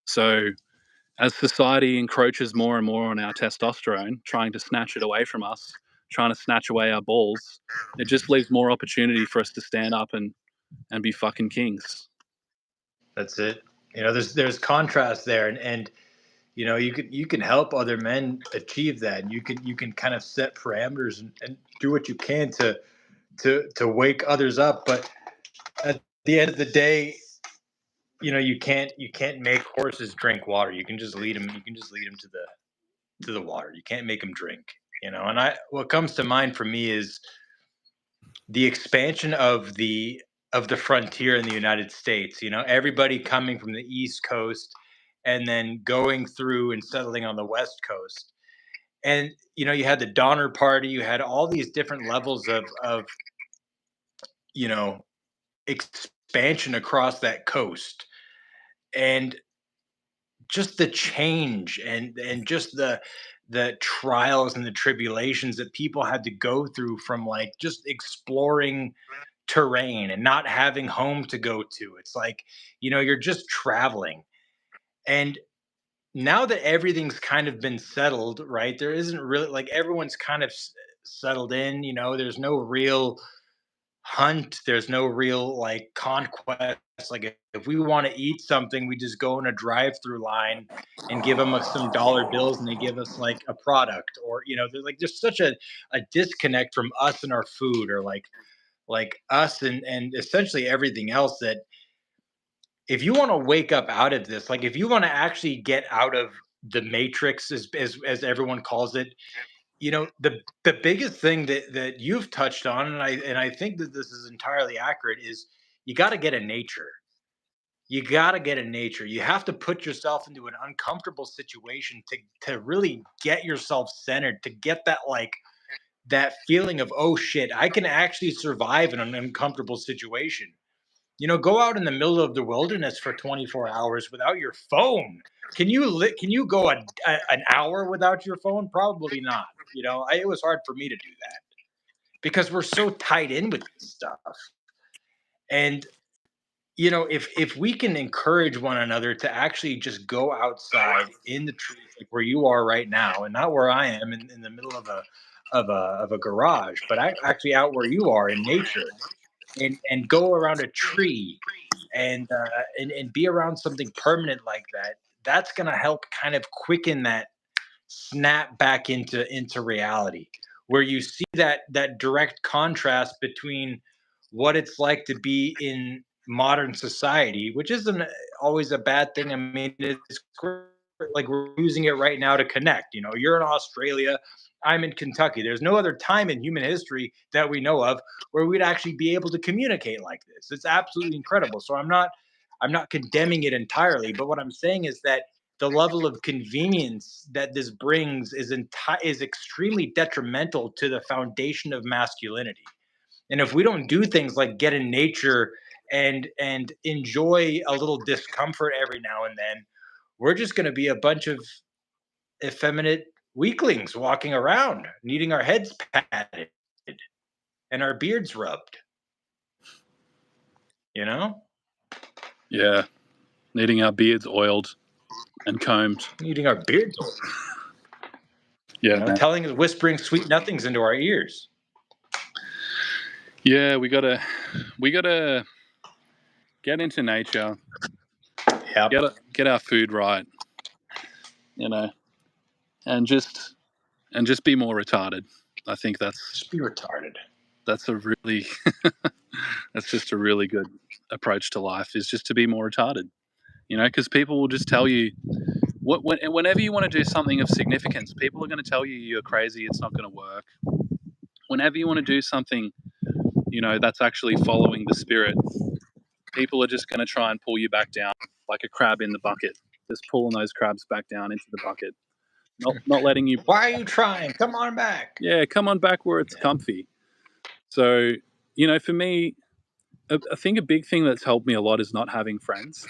So as society encroaches more and more on our testosterone, trying to snatch it away from us, trying to snatch away our balls, it just leaves more opportunity for us to stand up and be fucking kings. That's it. There's contrast there, and you can help other men achieve that, and you can kind of set parameters and do what you can to wake others up. But at the end of the day, you can't make horses drink water. You can just lead them to the water. You can't make them drink. And I what comes to mind for me is the expansion of the frontier in the United States. Everybody coming from the East Coast and then going through and settling on the West Coast. And you had the Donner Party. You had all these different levels of you know expansion across that coast. And just the change and just the trials and the tribulations that people had to go through from like just exploring terrain and not having home to go to. It's like, you're just traveling. And now that everything's kind of been settled, right? There isn't really like everyone's kind of settled in, there's no real hunt, there's no real like conquest. Like if we want to eat something, we just go in a drive-through line and give them some dollar bills and they give us like a product. Or there's such a disconnect from us and our food, or like us and essentially everything else, that if you want to wake up out of this, like if you want to actually get out of the matrix, as everyone calls it, the biggest thing that you've touched on, and I think that this is entirely accurate, is you got to get in nature. You got to get in nature. You have to put yourself into an uncomfortable situation to really get yourself centered, to get that feeling of, oh shit, I can actually survive in an uncomfortable situation. Go out in the middle of the wilderness for 24 hours without your phone. Can you go an hour without your phone? Probably not. It was hard for me to do that because we're so tied in with this stuff. And if we can encourage one another to actually just go outside in the trees, like where you are right now, and not where I am in the middle of a garage, but actually out where you are in nature, and go around a tree and be around something permanent like that, that's going to help kind of quicken that snap back into reality, where you see that direct contrast between what it's like to be in modern society, which isn't always a bad thing. I mean, it's great. Like we're using it right now to connect. You're in Australia, I'm in Kentucky. There's no other time in human history that we know of where we'd actually be able to communicate like this. It's absolutely incredible. So I'm not condemning it entirely, but what I'm saying is that the level of convenience that this brings is extremely detrimental to the foundation of masculinity. And if we don't do things like get in nature and enjoy a little discomfort every now and then, we're just going to be a bunch of effeminate weaklings walking around needing our heads patted and our beards rubbed, you know Yeah, needing our beards oiled and combed. needing our beards oiled, Yeah, man. telling us, whispering sweet nothings into our ears. Yeah, we gotta get into nature, Yep. get our food right, you know, and just be more retarded. I think Just be retarded. that's a really that's just a really good approach to life, is just to be more retarded. Because people will just tell you whenever you want to do something of significance, people are going to tell you you're crazy. It's not going to work. Whenever you want to do something, that's actually following the spirit, people are just going to try and pull you back down like a crab in the bucket, just pulling those crabs back down into the bucket, not letting you. Why are you trying? Come on back. Yeah, come on back where it's Yeah. comfy. So, for me, I think a big thing that's helped me a lot is not having friends.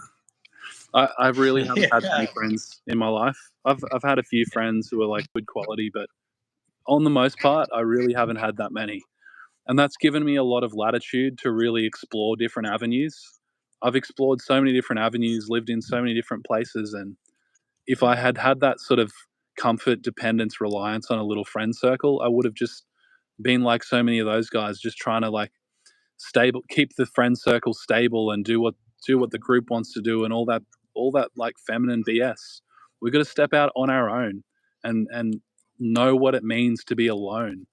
I really haven't had many Yeah. friends in my life. I've had a few friends who are like good quality, but on the most part, I really haven't had that many. And that's given me a lot of latitude to really explore different avenues. I've explored so many different avenues, lived in so many different places, and if I had had that sort of comfort, dependence, reliance on a little friend circle, I would have just been like so many of those guys, just trying to like stable, keep the friend circle stable, and do what the group wants to do, and all that like feminine BS. We've got to step out on our own and know what it means to be alone.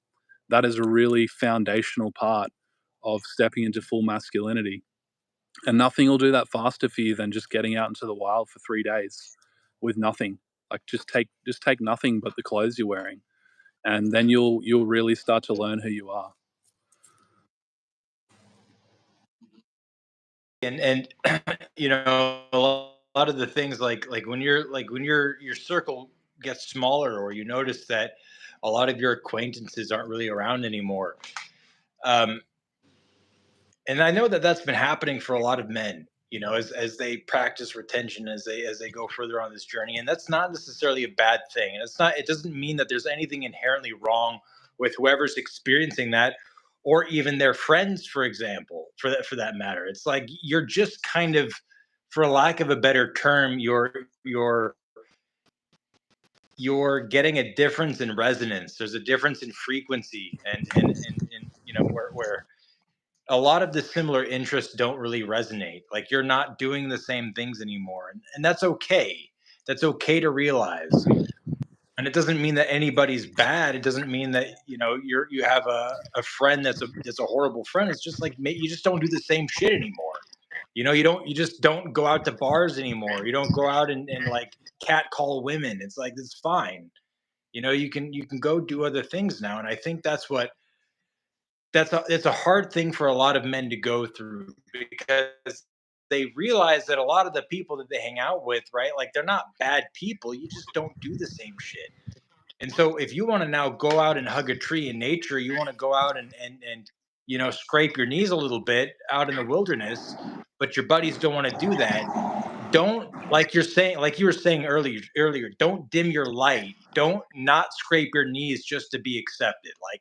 That is a really foundational part of stepping into full masculinity. And nothing will do that faster for you than just getting out into the wild for 3 days with nothing. Like just take nothing but the clothes you're wearing, and then you'll really start to learn who you are. And a lot of the things, like when your circle gets smaller, or you notice that a lot of your acquaintances aren't really around anymore. um and I know that that's been happening for a lot of men. as they practice retention, as they go further on this journey. And that's not necessarily a bad thing. And it doesn't mean that there's anything inherently wrong with whoever's experiencing that, or even their friends, for example, for that matter. It's like you're just kind of, for lack of a better term, you're you're getting a difference in resonance. There's a difference in frequency, and where a lot of the similar interests don't really resonate. Like you're not doing the same things anymore, and that's okay. That's okay to realize. And it doesn't mean that anybody's bad. It doesn't mean that you have a friend that's a horrible friend. It's just like you just don't do the same shit anymore. You just don't go out to bars anymore. You don't go out and like catcall women. It's like it's fine. You can go do other things now. And I think it's a hard thing for a lot of men to go through, because they realize that a lot of the people that they hang out with, right, like they're not bad people. You just don't do the same shit. And so if you want to now go out and hug a tree in nature, you want to go out and scrape your knees a little bit out in the wilderness, but your buddies don't want to do that. Don't, like you were saying earlier, don't dim your light. Don't not scrape your knees just to be accepted. Like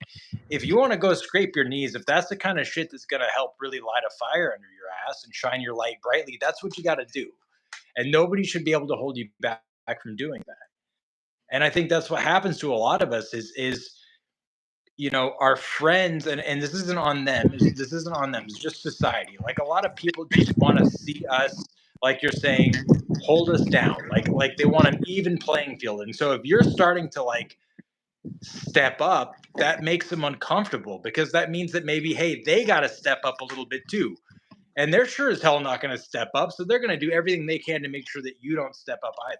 if you want to go scrape your knees, if that's the kind of shit that's going to help really light a fire under your ass and shine your light brightly, that's what you got to do. And nobody should be able to hold you back from doing that. And I think that's what happens to a lot of us is our friends, and this isn't on them, it's just society. Like a lot of people just want to see us, like you're saying, hold us down, like they want an even playing field. And so if you're starting to like step up, that makes them uncomfortable, because that means that maybe, hey, they got to step up a little bit too. And they're sure as hell not going to step up, so they're going to do everything they can to make sure that you don't step up either.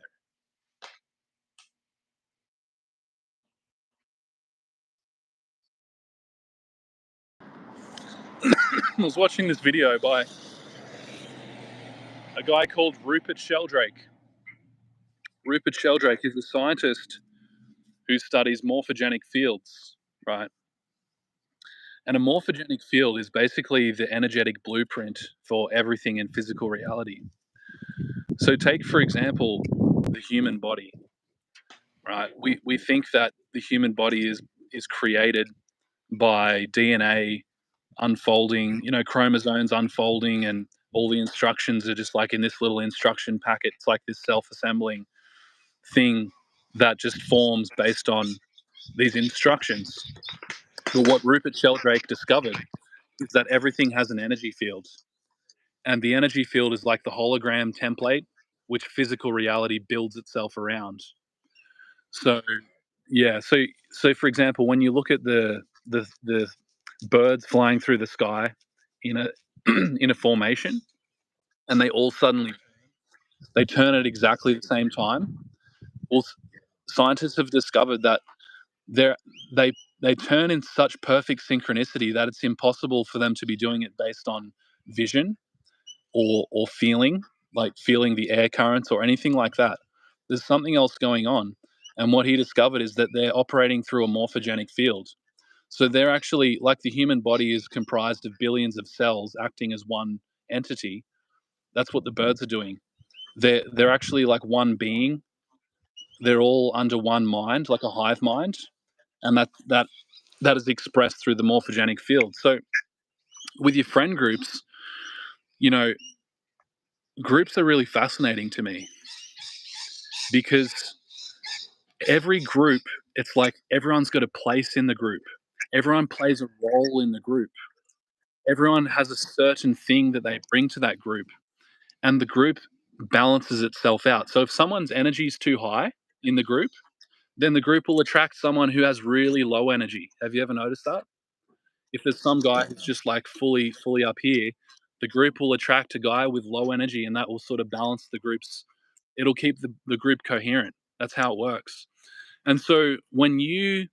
I was watching this video by a guy called Rupert Sheldrake. Rupert Sheldrake is a scientist who studies morphogenic fields, right? And a morphogenic field is basically the energetic blueprint for everything in physical reality. So, take, for example, the human body, right? We think that the human body is created by DNA unfolding, chromosomes unfolding, and all the instructions are just like in this little instruction packet. It's like this self assembling thing that just forms based on these instructions. But what Rupert Sheldrake discovered is that everything has an energy field. And the energy field is like the hologram template, which physical reality builds itself around. So, yeah. So for example, when you look at the birds flying through the sky in a in a formation, and they turn at exactly the same time. Well, scientists have discovered that they're, they they turn in such perfect synchronicity that it's impossible for them to be doing it based on vision or feeling, like feeling the air currents or anything like that. There's something else going on. And what he discovered is that they're operating through a morphogenic field. So they're actually, like, the human body is comprised of billions of cells acting as one entity. That's what the birds are doing. They're actually like one being. They're all under one mind, like a hive mind, and that is expressed through the morphogenic field. So with your friend groups, you know, groups are really fascinating to me because every group, it's like everyone's got a place in the group. Everyone plays a role in the group. Everyone has a certain thing that they bring to that group, and the group balances itself out. So if someone's energy is too high in the group, then the group will attract someone who has really low energy. Have you ever noticed that? If there's some guy who's just like fully up here, the group will attract a guy with low energy, and that will sort of balance the groups. It'll keep the group coherent. That's how it works. And so when you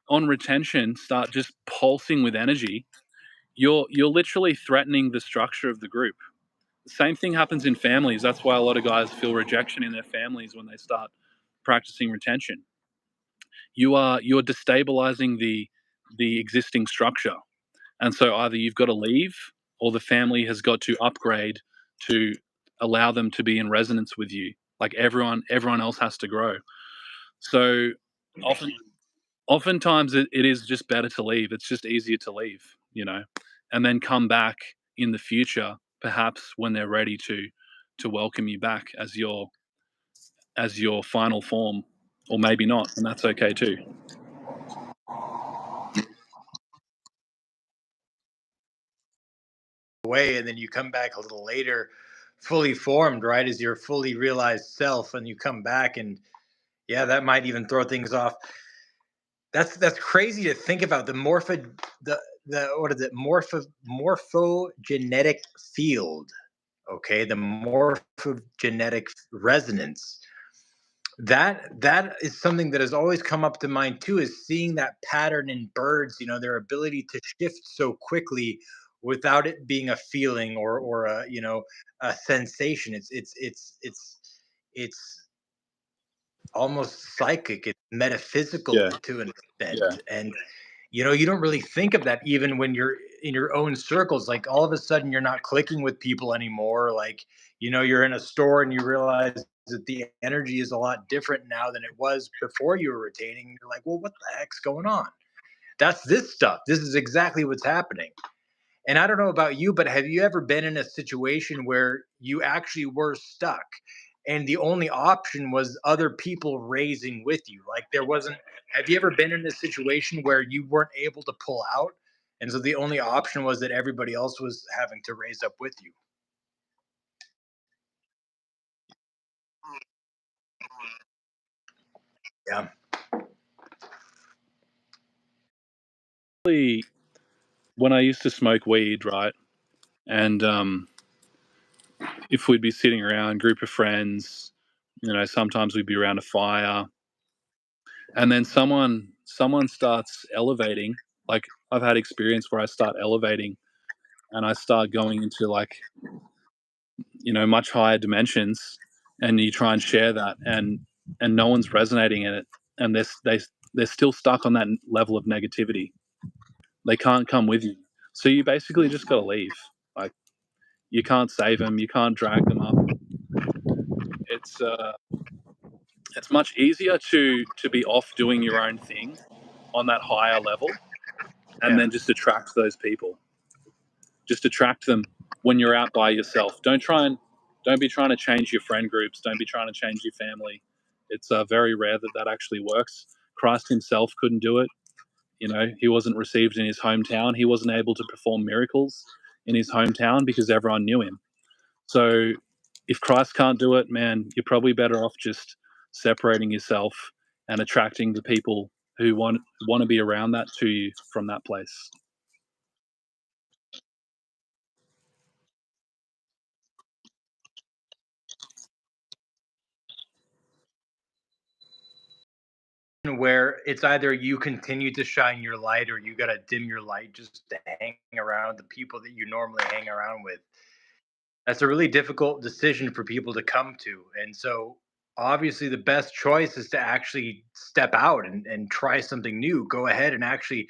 on retention start just pulsing with energy, you're literally threatening the structure of the group. The same thing happens in families. That's why a lot of guys feel rejection in their families when they start practicing retention. You're destabilizing the existing structure. And so either you've got to leave or the family has got to upgrade to allow them to be in resonance with you. Like everyone else has to grow. So often oftentimes it is just better to leave. It's just easier to leave, and then come back in the future, perhaps when they're ready to welcome you back as your final form, or maybe not, and that's okay too. Away, and then you come back a little later fully formed, right, as your fully realized self, and you come back, and yeah, that might even throw things off. That's crazy to think about. The what is it, morphogenetic field, okay, the morphogenetic resonance. That is something that has always come up to mind too, is seeing that pattern in birds, their ability to shift so quickly without it being a feeling, or a, a sensation. It's almost psychic, it's metaphysical Yeah, to an yeah, extent. And you don't really think of that even when you're in your own circles. Like, all of a sudden you're not clicking with people anymore. Like, you're in a store and you realize that the energy is a lot different now than it was before you were retaining. You're like, well, what the heck's going on? That's this stuff. This is exactly what's happening. And I don't know about you, but have you ever been in a situation where you actually were stuck and the only option was other people raising with you? Like, there wasn't, have you ever been in a situation where you weren't able to pull out? And so the only option was that everybody else was having to raise up with you. Yeah. Really, when I used to smoke weed, right, and if we'd be sitting around, group of friends, sometimes we'd be around a fire, and then someone starts elevating. Like, I've had experience where I start elevating and I start going into, like, much higher dimensions, and you try and share that, and no one's resonating in it, and they're still stuck on that level of negativity. They can't come with you, so you basically just got to leave. Like, you can't save them, you can't drag them up. It's much easier to be off doing your own thing on that higher level, and Yeah. then just attract those people. Just attract them when you're out by yourself. Don't be trying to change your friend groups. Don't be trying to change your family. It's very rare that that actually works. Christ himself couldn't do it. He wasn't received in his hometown. He wasn't able to perform miracles in his hometown because everyone knew him. So if Christ can't do it, man, you're probably better off just separating yourself and attracting the people who want to be around that to you from that place. Where it's either you continue to shine your light, or you got to dim your light just to hang around the people that you normally hang around with. That's a really difficult decision for people to come to. And so, obviously, the best choice is to actually step out and try something new. Go ahead and actually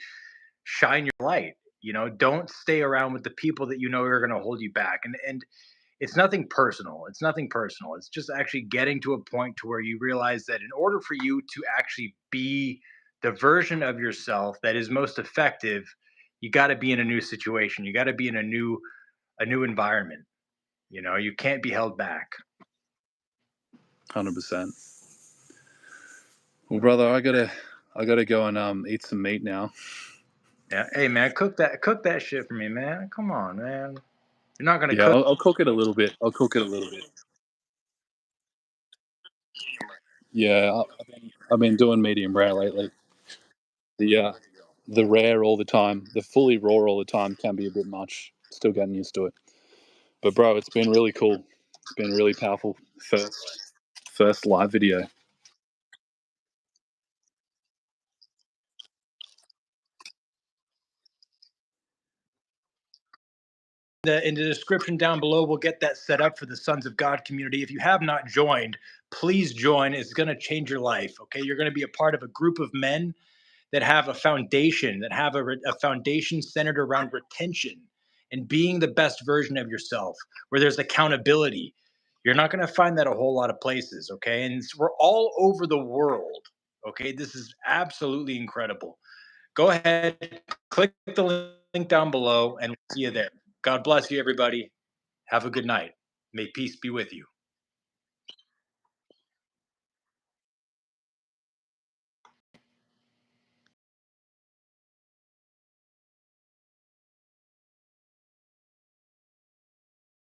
shine your light. Don't stay around with the people that are going to hold you back. And it's nothing personal. It's nothing personal. It's just actually getting to a point to where you realize that in order for you to actually be the version of yourself that is most effective, you got to be in a new situation. You got to be in a new environment. You can't be held back. 100%. Well, brother, I gotta go and eat some meat now. Yeah. Hey, man, cook that shit for me, man. Come on, man. You're not gonna Yeah, cook. I'll cook it a little bit. I'll cook it a little bit. Yeah, I've been doing medium rare lately. The the rare all the time, the fully raw all the time can be a bit much. Still getting used to it. But bro, it's been really cool. It's been really powerful. First live video. In the description down below, we'll get that set up for the Sons of God community. If you have not joined, please join. It's going to change your life. Okay, you're going to be a part of a group of men that have a foundation, that have a foundation centered around retention and being the best version of yourself, where there's accountability. You're not going to find that a whole lot of places. Okay. And we're all over the world. Okay. This is absolutely incredible. Go ahead, click the link down below, and we'll see you there. God bless you, everybody. Have a good night. May peace be with you.